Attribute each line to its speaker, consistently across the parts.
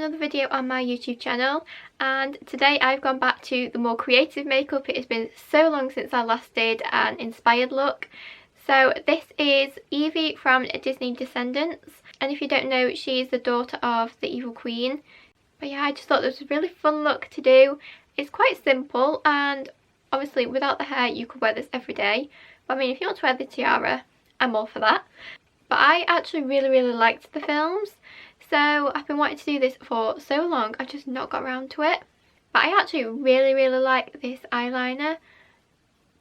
Speaker 1: another video on my YouTube channel, and today I've gone back to the more creative makeup. It has been so long since I last did an inspired look. So this is Evie from Disney Descendants, and if you don't know, she is the daughter of the evil queen. But yeah, I just thought this was a really fun look to do. It's quite simple, and obviously without the hair you could wear this every day. But I mean, if you want to wear the tiara, I'm all for that. But I actually really liked the films. So I've been wanting to do this for so long, I've just not got around to it. But I actually really like this eyeliner.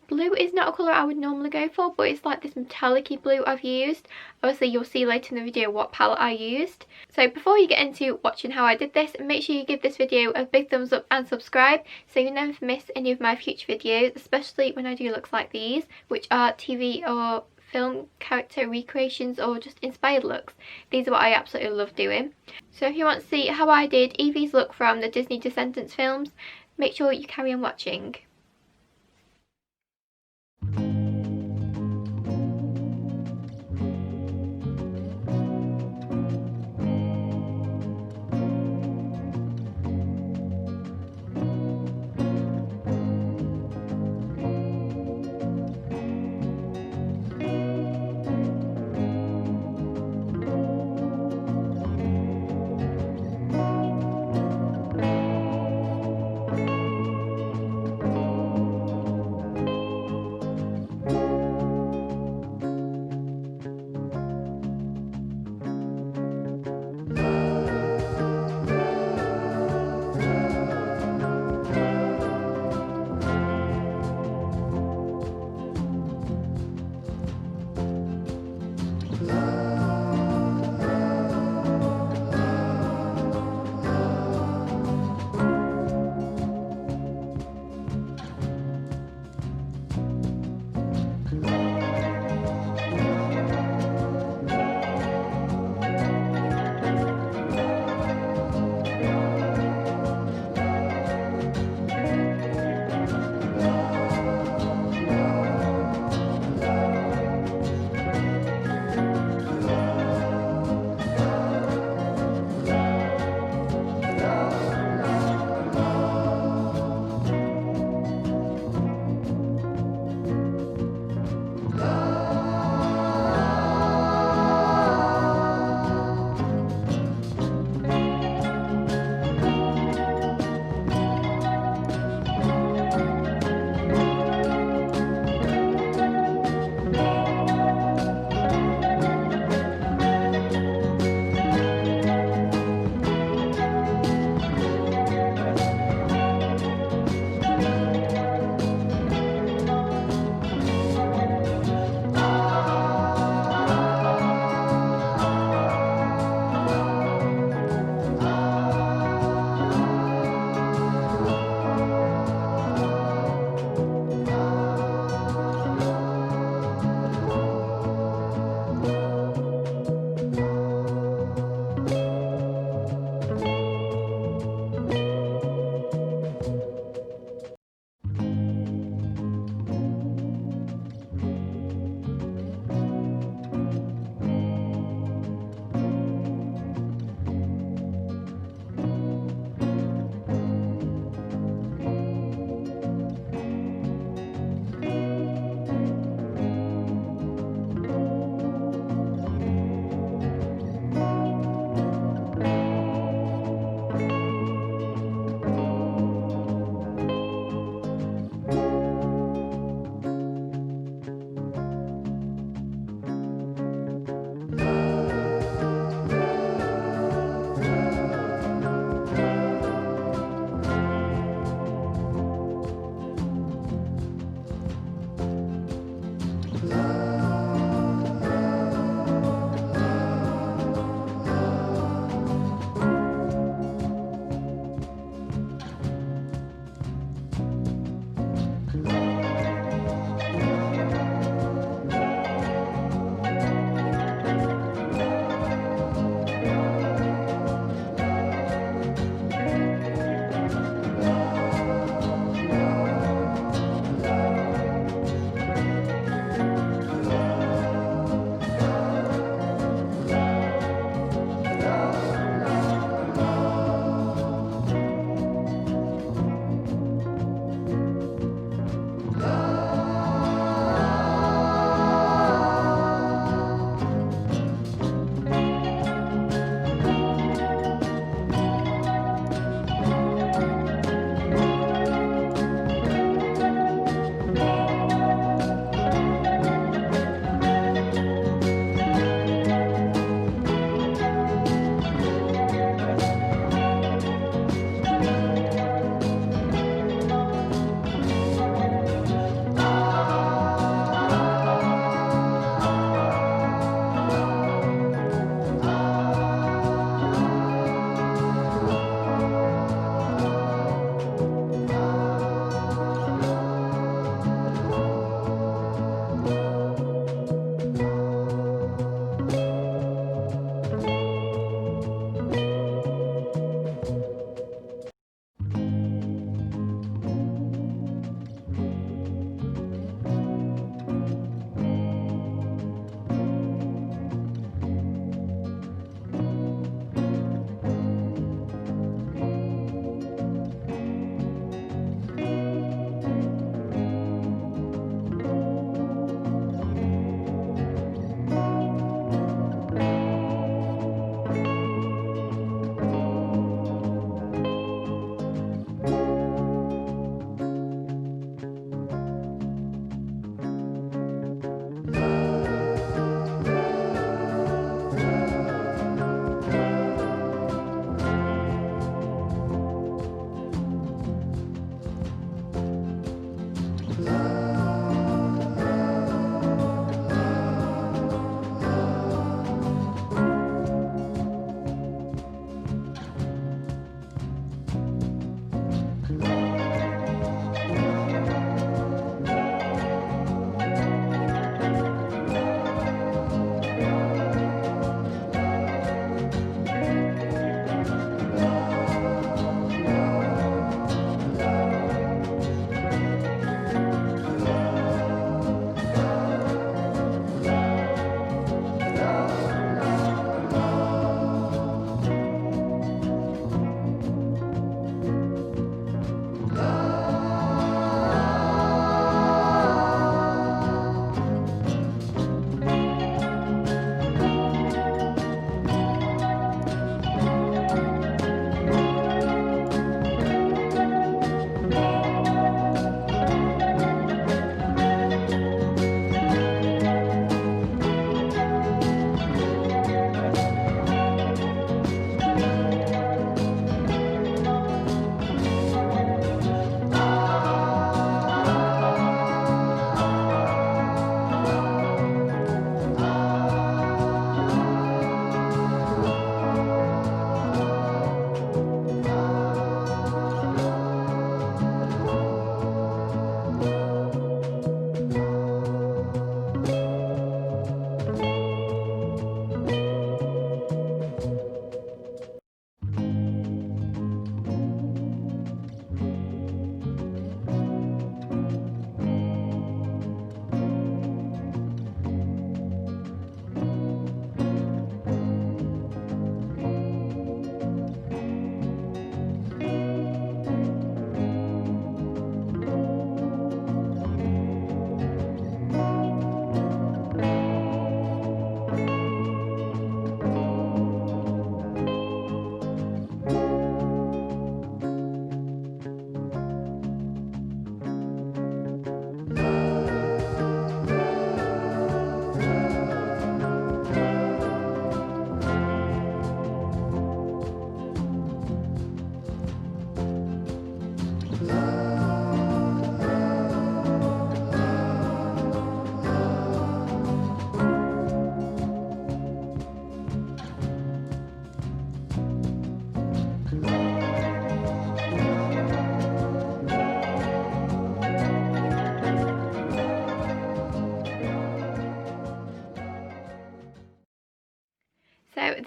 Speaker 1: Blue is not a colour I would normally go for, but it's like this metallic-y blue I've used. Obviously you'll see later in the video what palette I used. So before you get into watching how I did this, make sure you give this video a big thumbs up and subscribe so you never miss any of my future videos, especially when I do looks like these, which are TV or film character recreations or just inspired looks. These are what I absolutely love doing. So if you want to see how I did Evie's look from the Disney Descendants films, make sure you carry on watching.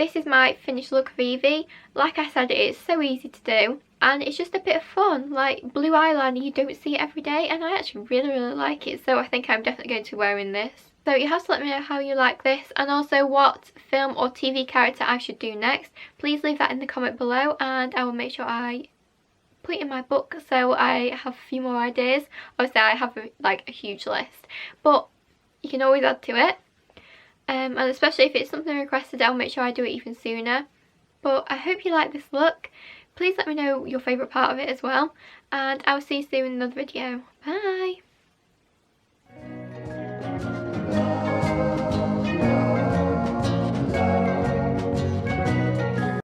Speaker 1: this is my finished look of Evie. Like I said, it is so easy to do and it's just a bit of fun. Like blue eyeliner, you don't see it every day, and I actually really like it, so I think I'm definitely going to be wearing this. So you have to let me know how you like this, and also what film or TV character I should do next. Please leave that in the comment below and I will make sure I put it in my book so I have a few more ideas. Obviously I have like a huge list, but you can always add to it. And especially if it's something requested, I'll make sure I do it even sooner. But I hope you like this look. Please let me know your favourite part of it as well, and I will see you soon in another video. Bye!